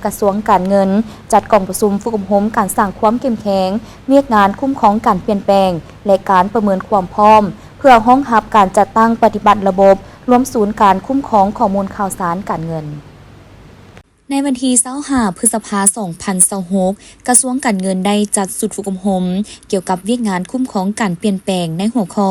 กระทรวงการเงินจัดกองประชุมฝึกอบรมการสร้างความเข้มแข็งเรียกงานคุ้มครองการเปลี่ยนแปลงและการประเมินความพร้อมเพื่อรองรับการจัดตั้งปฏิบัติระบบรวมศูนย์การคุ้มครองข้อมูลข่าวสารการเงินในวันที่25 พฤษภาคม 2026 กระทรวงการเงินได้จัดสุดฝึกอบรมเกี่ยวกับเวียกงานคุ้มครองการเปลี่ยนแปลงในหัวข้อ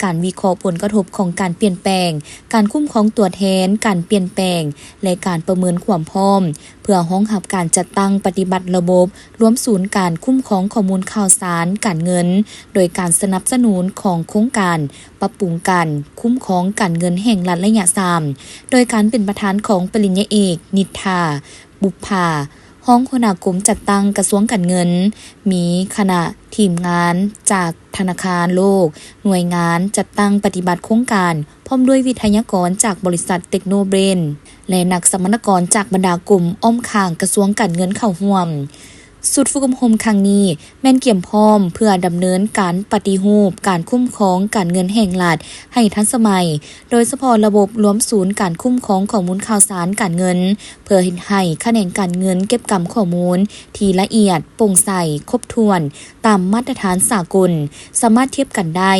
การวิเคราะห์ผลกระทบของการเปลี่ยนแปลงการคุ้มครองตัวแทนการเปลี่ยนแปลงและการประเมินความพร้อมเพื่อรองรับการจัดตั้งปฏิบัติระบบรวมศูนย์การคุ้มครองข้อมูลข่าวสารการเงินโดยการสนับสนุนของโครงการปรับปรุงการคุ้มครองการเงินแห่งรัฐระยะ3โดยการเป็นประธานของปริญญาเอกนิธาบุพภาห้องคณะกรมจัดตั้งกระทรวงการเงินมีคณะทีมงานจากธนาคารโลกหน่วยงานจัดตั้งปฏิบัติโครงการพร้อมด้วยวิทยากรจากบริษัทเทคโนเบรนและนักสมนกรจากบรรดากลุ่มอ้อมข้างกระทรวงการเงินเข้าร่วมสุดฝึกอบรมครั้งนี้แม่นเกี่ยมพร้อมเพื่อดำเนินการปฏิรูปการคุ้มครองการเงินแห่งรัฐให้ทันสมัยโดยเฉพาะระบบรวมศูนย์การคุ้มครองข้อมูลข่าวสารการเงินเพื่อให้คะแนนการเงินเก็บกำข้อมูลที่ละเอียดโปร่งใสครบถ้วนตามมาตรฐานสากลสามารถเทียบกันได้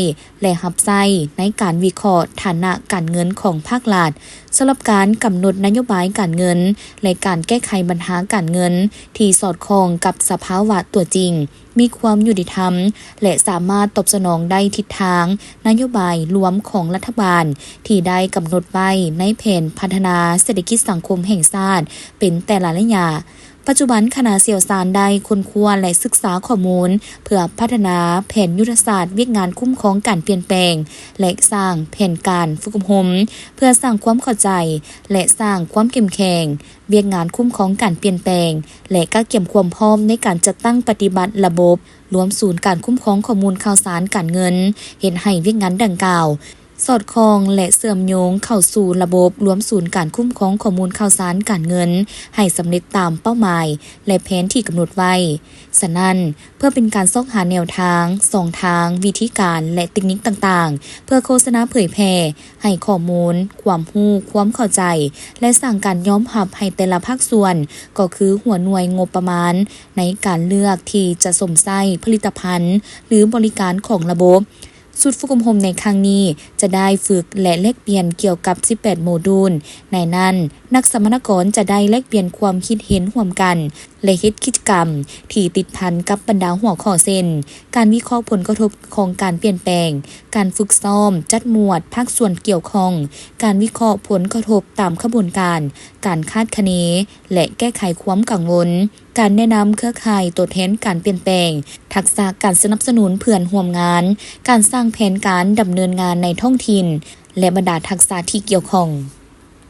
และรับใช้ในการวิเคราะห์ฐานะการเงินของภาครัฐสำหรับการกำหนดนโยบายการเงินและการแก้ไขปัญหาการเงินที่สอดคล้องกับสภาวะตัวจริงมีความยุติธรรมและสามารถตอบสนองได้ทิศทางนโยบายรวมของรัฐบาลที่ได้กำหนดไว้ในแผนพัฒนาเศรษฐกิจสังคมแห่งชาติเป็นแต่ละระยะปัจจุบันคณะเชี่ยวชาญได้ค้นคว้าและศึกษาข้อมูลเพื่อพัฒนาแผนยุทธศาสตร์เวียกงานคุ้มครองการเปลี่ยนแปลงและสร้างแผนการฝึกอบรมเพื่อสร้างความเข้าใจและสร้างความเข้มแข็งเวียกงานคุ้มครองการเปลี่ยนแปลงและการเก็บความพร้อมในการจัดตั้งปฏิบัติระบบรวมศูนย์การคุ้มครองข้อมูลข่าวสารการเงินเห็นให้เวียกงานดังกล่าวสอดคล้องและเชื่อมโยงเข้าสู่ระบบรวมศูนย์การคุ้มครองข้อมูลข่าวสารการเงินให้สำเร็จตามเป้าหมายและแผนที่กำหนดไว้ฉะนั้นเพื่อเป็นการซอกหาแนวทางส่องทางวิธีการและเทคนิคต่างๆเพื่อโฆษณาเผยแพร่ให้ข้อมูลความรู้ความเข้าใจและสร้างการยอมรับให้แต่ละภาคส่วนก็คือหัวหน่วยงบประมาณในการเลือกที่จะสวมใส่ผลิตภัณฑ์หรือบริการของระบบสุดฝึกอบรมในครั้งนี้จะได้ฝึกและแลกเปลี่ยนเกี่ยวกับ18โมดูลในนั้นนักสมนกรจะได้แลกเปลี่ยนความคิดเห็นร่วมกันและเฮ็ดกิจกรรมที่ติดพันกับบรรดาหัวข้อเส้นการวิเคราะห์ผลกระทบของการเปลี่ยนแปลงการฝึกซ้อมจัดหมวดภาคส่วนเกี่ยวข้องการวิเคราะห์ผลกระทบตามขบวนการการคาดคะเนและแก้ไขความกังวลการแนะนำเครือข่ายตัวแทนการเปลี่ยนแปลงทักษะการสนับสนุนเพื่อนร่วมงานการสร้างแผนการดำเนินงานในท้องถิ่นและบรรดาทักษะที่เกี่ยวข้อง